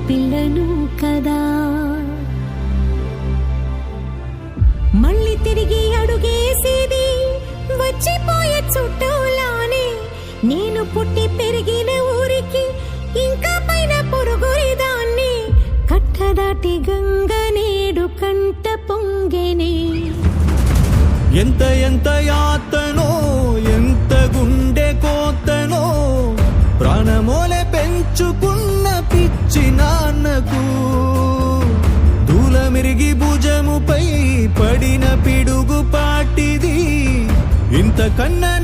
పిల్లను కదా. మళ్ళీ తిరిగి అడుగేసేది వచ్చిపోయే చుట్టూలానే. నేను పుట్టి పెరిగిన ఊరికి ఇంకా పైన పొరుగురిదాన్ని. కట్టదాటి గంగ నేడు కంట పొంగెనే. ఎంత ఎంత యాతనో, ఎంత గుండె కోతనో, ప్రాణమోలే పెంచుకున్న పిచ్చి నాన్నకు దూలమిరిగి భుజముపై పడిన పిడుగు పాటిది. ఇంతకన్నా